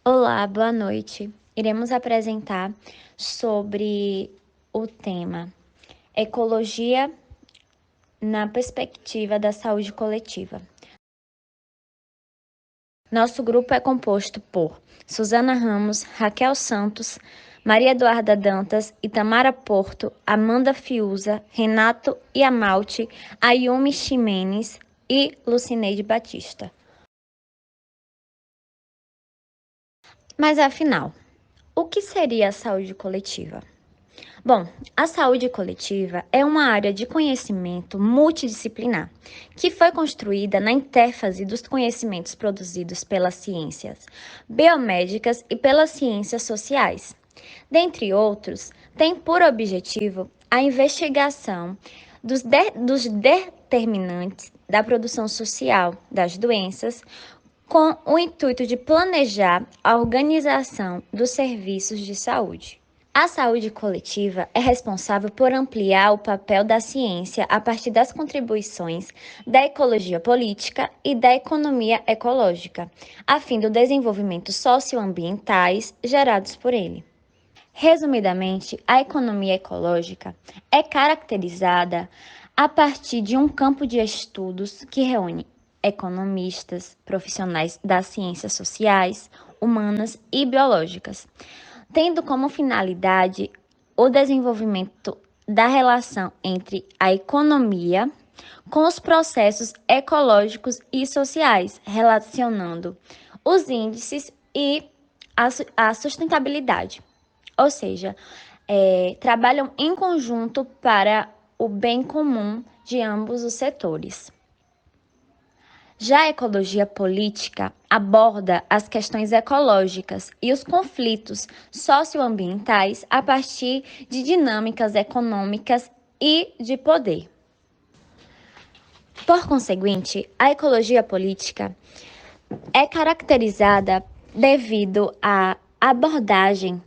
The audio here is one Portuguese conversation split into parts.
Olá, boa noite. Iremos apresentar sobre o tema Ecologia na perspectiva da saúde coletiva. Nosso grupo é composto por Suzana Ramos, Raquel Santos, Maria Eduarda Dantas, Itamara Porto, Amanda Fiuza, Renato Iamalte, Ayumi Ximenes e Lucineide Batista. Mas afinal, o que seria a saúde coletiva? Bom, a saúde coletiva é uma área de conhecimento multidisciplinar que foi construída na interface dos conhecimentos produzidos pelas ciências biomédicas e pelas ciências sociais. Dentre outros, tem por objetivo a investigação dos determinantes da produção social das doenças, com o intuito de planejar a organização dos serviços de saúde. A saúde coletiva é responsável por ampliar o papel da ciência a partir das contribuições da ecologia política e da economia ecológica, a fim do desenvolvimento socioambientais gerados por ele. Resumidamente, a economia ecológica é caracterizada a partir de um campo de estudos que reúne economistas, profissionais das ciências sociais, humanas e biológicas, tendo como finalidade o desenvolvimento da relação entre a economia com os processos ecológicos e sociais, relacionando os índices e a sustentabilidade. Ou seja, trabalham em conjunto para o bem comum de ambos os setores. Já a ecologia política aborda as questões ecológicas e os conflitos socioambientais a partir de dinâmicas econômicas e de poder. Por conseguinte, a ecologia política é caracterizada devido à abordagem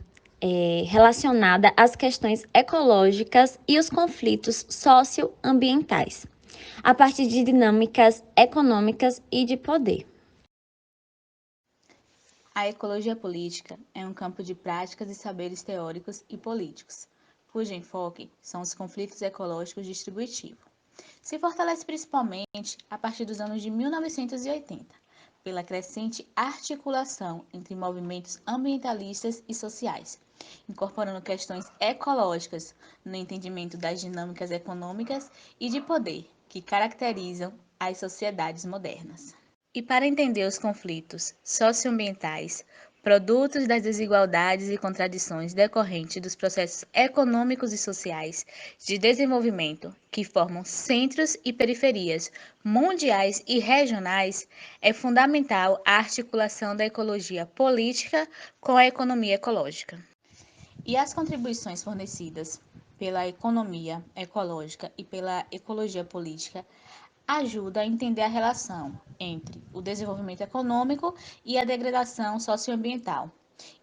relacionada às questões ecológicas e os conflitos socioambientais, a partir de dinâmicas econômicas e de poder. A ecologia política é um campo de práticas e saberes teóricos e políticos, cujo enfoque são os conflitos ecológicos distributivos. Se fortalece principalmente a partir dos anos de 1980, pela crescente articulação entre movimentos ambientalistas e sociais, incorporando questões ecológicas no entendimento das dinâmicas econômicas e de poder que caracterizam as sociedades modernas. E para entender os conflitos socioambientais, produtos das desigualdades e contradições decorrentes dos processos econômicos e sociais de desenvolvimento que formam centros e periferias mundiais e regionais, é fundamental a articulação da ecologia política com a economia ecológica. E as contribuições fornecidas pela economia ecológica e pela ecologia política ajuda a entender a relação entre o desenvolvimento econômico e a degradação socioambiental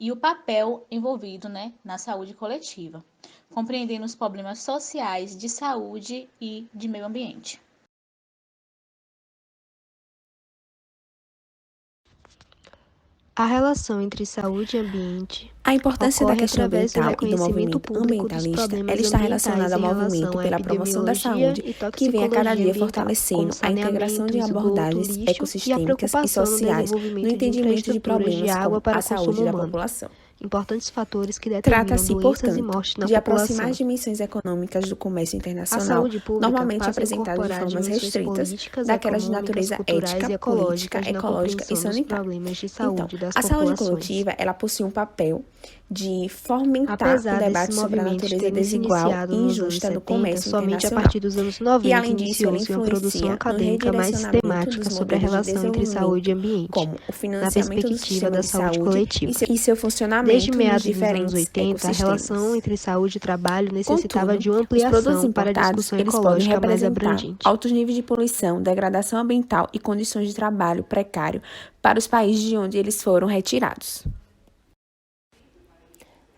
e o papel envolvido, na saúde coletiva, compreendendo os problemas sociais de saúde e de meio ambiente. A relação entre saúde e ambiente A importância da ocorre questão através do ambiental e do reconhecimento movimento público dos ambientalista, problemas ela está relacionada ambientais ao em movimento relação à pela promoção da epidemiologia saúde, e que vem a cada toxicologia dia ambiental, como fortalecendo a integração saneamento, de esgoto, abordagens lixo e a ecossistêmicas e preocupação no sociais no desenvolvimento de entendimento de infraestruturas de problemas água como para a saúde consumo da humano, população. importantes fatores que determinam Trata-se, doenças e portanto, morte na de aproximar população. as dimensões econômicas do comércio A internacional, saúde pública normalmente passa a apresentadas de incorporar formas dimensões restritas, políticas, daquelas de econômicas, natureza culturais ética, e política, ecológicas na ecológica e compreensão dos sanitária. problemas de Então, saúde das a saúde populações. coletiva, ela possui um papel de fomentar o Apesar desses debate sobre a movimentos natureza terem se desigual iniciado e nos anos injusta do 70, comércio somente a internacional. partir dos anos E, 90 além disso, ele iniciou-se uma produção influencia no acadêmica mais redirecionamento sistemática dos sobre a modelos de relação entre saúde e desenvolvimento, ambiente, como o na financiamento do perspectiva sistema da de saúde saúde coletiva. e seu Desde funcionamento nos meados dos anos diferentes 80, a relação ecossistemas. entre saúde e trabalho necessitava Contudo, de uma os produtos ampliação para a importados, discussão eles podem ecológica mais representar abrangente. altos níveis de poluição, degradação ambiental e condições de trabalho precário para os países de onde eles foram retirados.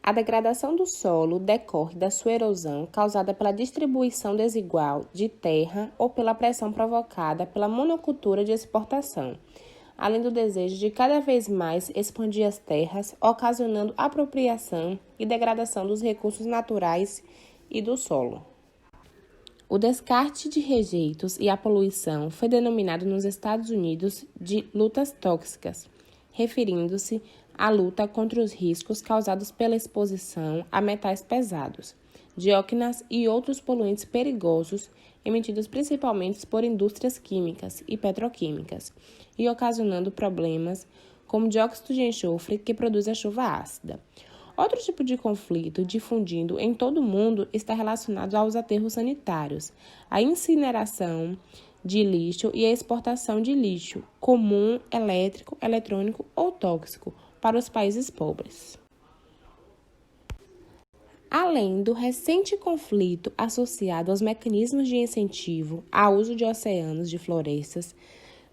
A degradação do solo decorre da sua erosão causada pela distribuição desigual de terra ou pela pressão provocada pela monocultura de exportação, além do desejo de cada vez mais expandir as terras, ocasionando apropriação e degradação dos recursos naturais e do solo. O descarte de rejeitos e a poluição foi denominado nos Estados Unidos de lutas tóxicas, referindo-se à luta contra os riscos causados pela exposição a metais pesados, dióxinas e outros poluentes perigosos emitidos principalmente por indústrias químicas e petroquímicas, e ocasionando problemas como dióxido de enxofre que produz a chuva ácida. Outro tipo de conflito difundindo em todo o mundo está relacionado aos aterros sanitários, a incineração de lixo e a exportação de lixo comum, elétrico, eletrônico ou tóxico para os países pobres. Além do recente conflito associado aos mecanismos de incentivo ao uso de oceanos, de florestas,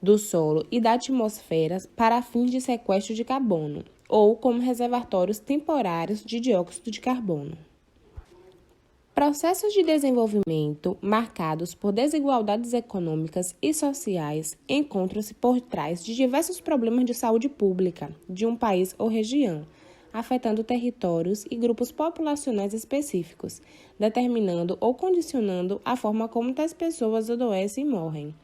do solo e da atmosfera para fins de sequestro de carbono, ou como reservatórios temporários de dióxido de carbono. Processos de desenvolvimento marcados por desigualdades econômicas e sociais encontram-se por trás de diversos problemas de saúde pública de um país ou região, afetando territórios e grupos populacionais específicos, determinando ou condicionando a forma como tais pessoas adoecem e morrem.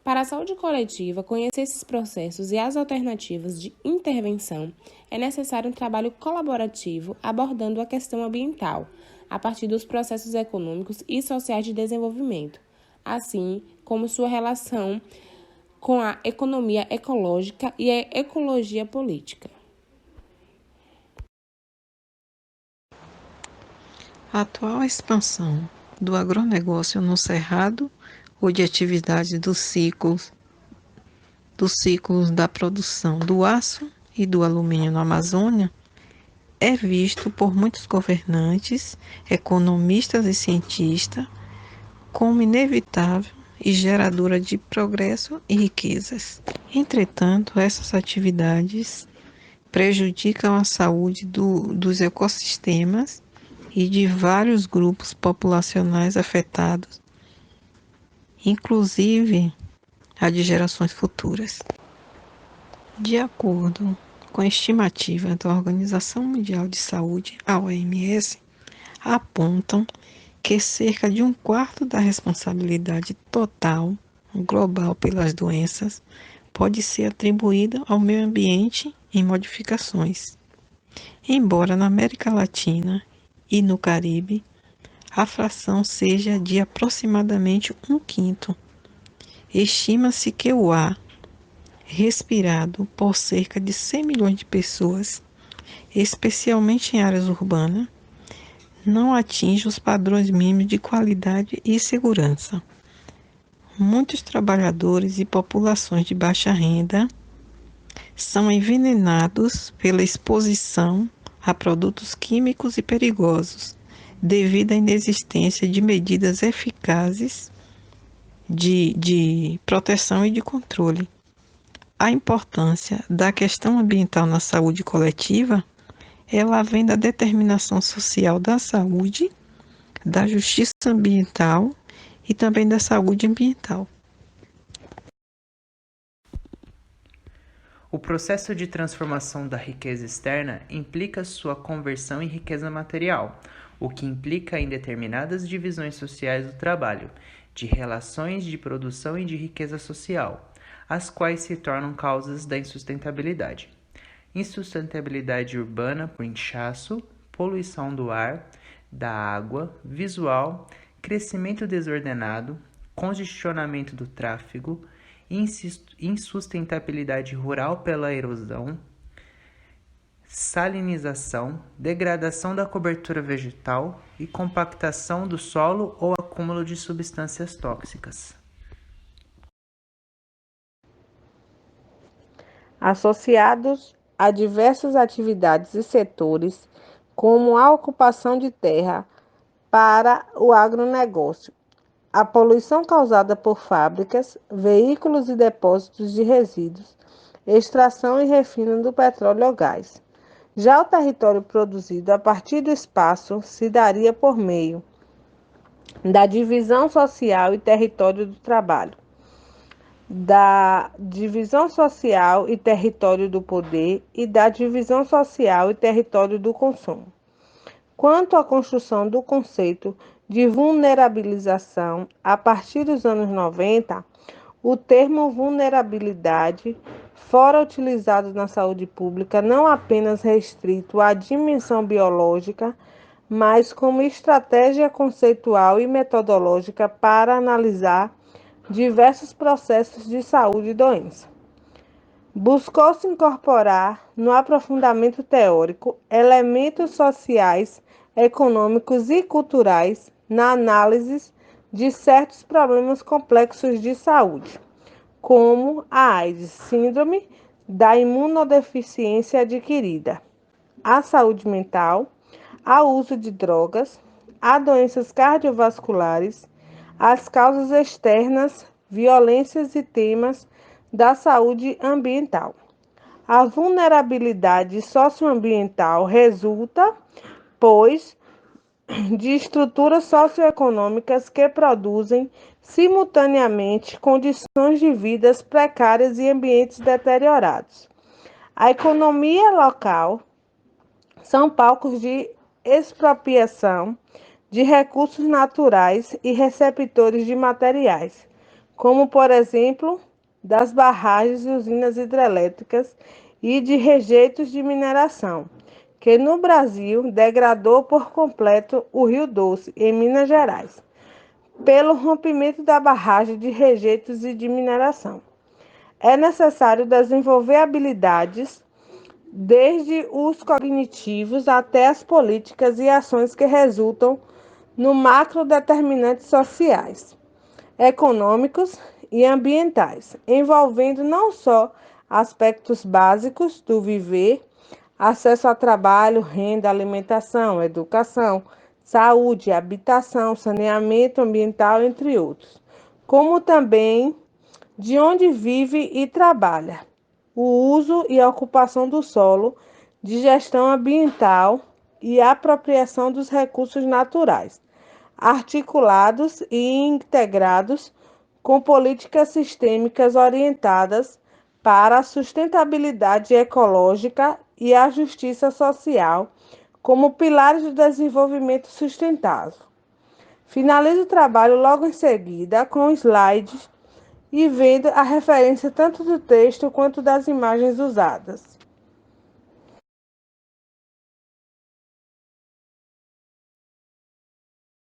Para a saúde coletiva, conhecer esses processos e as alternativas de intervenção, é necessário um trabalho colaborativo abordando a questão ambiental, a partir dos processos econômicos e sociais de desenvolvimento, assim como sua relação com a economia ecológica e a ecologia política. A atual expansão do agronegócio no Cerrado ou de atividade dos ciclos da produção do aço e do alumínio na Amazônia é visto por muitos governantes, economistas e cientistas como inevitável e geradora de progresso e riquezas. Entretanto, essas atividades prejudicam a saúde dos ecossistemas e de vários grupos populacionais afetados, inclusive a de gerações futuras. De acordo com a estimativa da Organização Mundial de Saúde, a OMS, apontam que cerca de um quarto da responsabilidade total global pelas doenças pode ser atribuída ao meio ambiente em modificações. Embora na América Latina e no Caribe, a fração seja de aproximadamente um quinto. Estima-se que o ar respirado por cerca de 100 milhões de pessoas, especialmente em áreas urbanas, não atinge os padrões mínimos de qualidade e segurança. Muitos trabalhadores e populações de baixa renda são envenenados pela exposição a produtos químicos e perigosos, devido à inexistência de medidas eficazes de proteção e de controle. A importância da questão ambiental na saúde coletiva, ela vem da determinação social da saúde, da justiça ambiental e também da saúde ambiental. O processo de transformação da riqueza externa implica sua conversão em riqueza material, o que implica em determinadas divisões sociais do trabalho, de relações de produção e de riqueza social, as quais se tornam causas da insustentabilidade. Insustentabilidade urbana por inchaço, poluição do ar, da água, visual, crescimento desordenado, congestionamento do tráfego, insustentabilidade rural pela erosão, salinização, degradação da cobertura vegetal e compactação do solo ou acúmulo de substâncias tóxicas. Associados a diversas atividades e setores, como a ocupação de terra para o agronegócio, a poluição causada por fábricas, veículos e depósitos de resíduos, extração e refino do petróleo ou gás. Já o território produzido a partir do espaço se daria por meio da divisão social e território do trabalho. da divisão social e território do poder e da divisão social e território do consumo. Quanto à construção do conceito de vulnerabilização, a partir dos anos 90, o termo vulnerabilidade, fora utilizado na saúde pública, não apenas restrito à dimensão biológica, mas como estratégia conceitual e metodológica para analisar diversos processos de saúde e doença. Buscou-se incorporar, no aprofundamento teórico, elementos sociais, econômicos e culturais na análise de certos problemas complexos de saúde, como a AIDS, síndrome da imunodeficiência adquirida, a saúde mental, ao uso de drogas, a doenças cardiovasculares, as causas externas, violências e temas da saúde ambiental. A vulnerabilidade socioambiental resulta, pois, de estruturas socioeconômicas que produzem simultaneamente condições de vidas precárias e ambientes deteriorados. A economia local são palcos de expropriação de recursos naturais e receptores de materiais, como, por exemplo, das barragens e usinas hidrelétricas e de rejeitos de mineração, que no Brasil degradou por completo o Rio Doce, em Minas Gerais, pelo rompimento da barragem de rejeitos e de mineração. É necessário desenvolver habilidades desde os cognitivos até as políticas e ações que resultam no macro determinantes sociais, econômicos e ambientais, envolvendo não só aspectos básicos do viver, acesso a trabalho, renda, alimentação, educação, saúde, habitação, saneamento ambiental, entre outros, como também de onde vive e trabalha, o uso e a ocupação do solo, de gestão ambiental e apropriação dos recursos naturais, articulados e integrados com políticas sistêmicas orientadas para a sustentabilidade ecológica e a justiça social como pilares do desenvolvimento sustentável. Finalizo o trabalho logo em seguida com slides e vendo a referência tanto do texto quanto das imagens usadas.